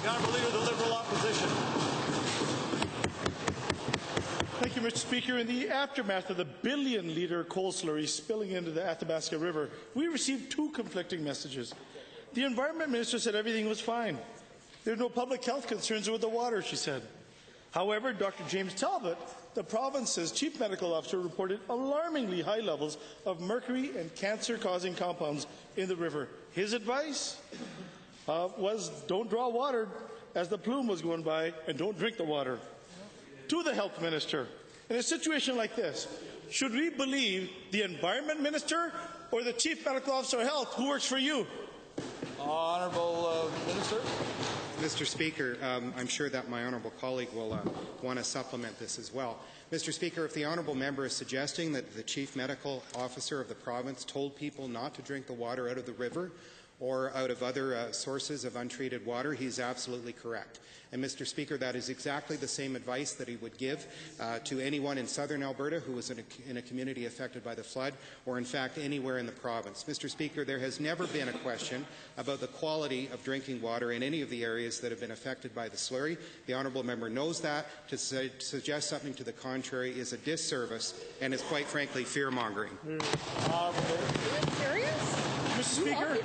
The Honourable Leader of the Liberal Opposition. Thank you, Mr. Speaker. In the aftermath of the billion-litre coal slurry spilling into the Athabasca River, we received two conflicting messages. The Environment Minister said everything was fine. There are no public health concerns with the water, she said. However, Dr. James Talbot, the province's Chief Medical Officer, reported alarmingly high levels of mercury and cancer-causing compounds in the river. His advice was don't draw water as the plume was going by and don't drink the water. To the Health Minister, in a situation like this, should we believe the Environment Minister or the Chief Medical Officer of Health who works for you? Honourable Minister. Mr. Speaker, I'm sure that my honourable colleague will want to supplement this as well. Mr. Speaker, if the honourable member is suggesting that the Chief Medical Officer of the province told people not to drink the water out of the river or out of other sources of untreated water, he's absolutely correct. And, Mr. Speaker, that is exactly the same advice that he would give to anyone in southern Alberta who was in a community affected by the flood, or in fact anywhere in the province. Mr. Speaker, there has never been a question about the quality of drinking water in any of the areas that have been affected by the slurry. The honourable member knows that. To suggest something to the contrary is a disservice and is, quite frankly, fear-mongering. Mr. Speaker,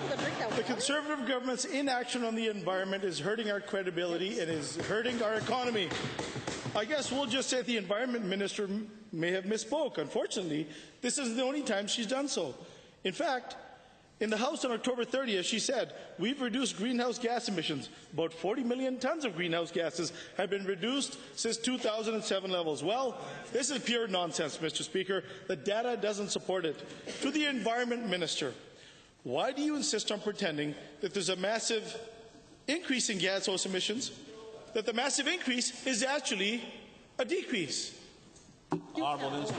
the Conservative government's inaction on the environment is hurting our credibility and is hurting our economy. I guess we'll just say the Environment Minister may have misspoke. Unfortunately, this is the only time she's done so. In fact, in the House on October 30th, she said, we've reduced greenhouse gas emissions. About 40 million tons of greenhouse gases have been reduced since 2007 levels. Well, this is pure nonsense, Mr. Speaker. The data doesn't support it. To the Environment Minister, why do you insist on pretending that there's a massive increase in gaseous emissions, that the massive increase is actually a decrease? Honourable Minister.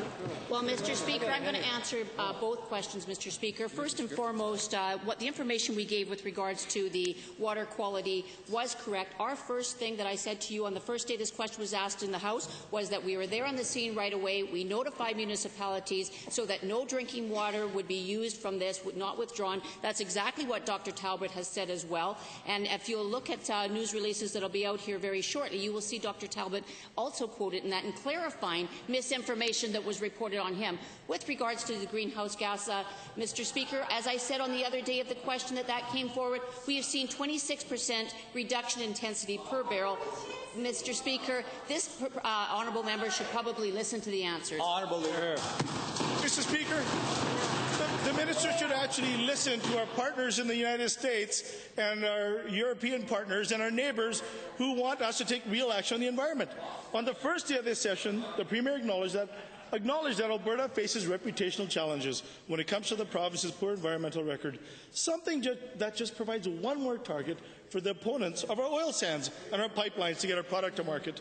Well, Mr. Speaker, I'm going to answer both questions, Mr. Speaker. First and foremost, what the information we gave with regards to the water quality was correct. Our first thing that I said to you on the first day this question was asked in the House was that we were there on the scene right away. We notified municipalities so that no drinking water would be used from this, not withdrawn. That's exactly what Dr. Talbot has said as well. And if you'll look at news releases that will be out here very shortly, you will see Dr. Talbot also quoted in that and clarifying misinformation that was reported on him. With regards to the greenhouse gas, Mr. Speaker, as I said on the other day of the question that came forward, we have seen 26% reduction in intensity per barrel. Mr. Speaker, this honourable member should probably listen to the answers. Honourable Leader. Mr. Speaker, the minister should actually listen to our partners in the United States and our European partners and our neighbours who want us to take real action on the environment. On the first day of this session, the Premier acknowledged that Alberta faces reputational challenges when it comes to the province's poor environmental record, something that just provides one more target for the opponents of our oil sands and our pipelines to get our product to market.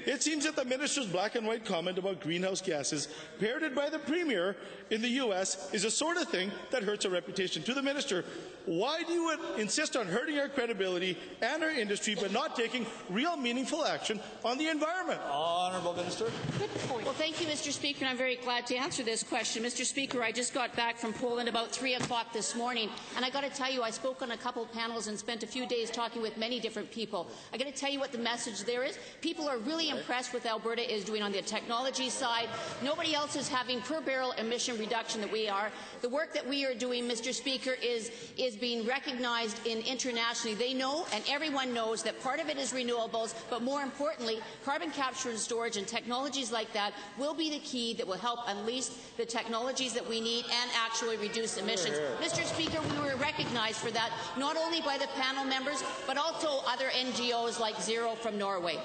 It seems that the minister's black and white comment about greenhouse gases, parroted by the Premier in the U.S., is the sort of thing that hurts our reputation. To the minister, why do you insist on hurting our credibility and our industry but not taking real meaningful action on the environment? Honourable Minister. Good point. Well, thank you, Mr. Speaker, and I'm very glad to answer this question. Mr. Speaker, I just got back from Poland about 3 o'clock this morning, and I got to tell you, I spoke on a couple of panels and spent a few days talking with many different people. I got to tell you what the message there is. People are really impressed with Alberta is doing on the technology side. Nobody else is having per barrel emission reduction that we are. The work that we are doing, Mr. Speaker, is being recognized internationally. They know, and everyone knows, that part of it is renewables, but more importantly, carbon capture and storage and technologies like that will be the key that will help unleash the technologies that we need and actually reduce emissions. Mr. Speaker, we were recognized for that, not only by the panel members, but also other NGOs like Zero from Norway.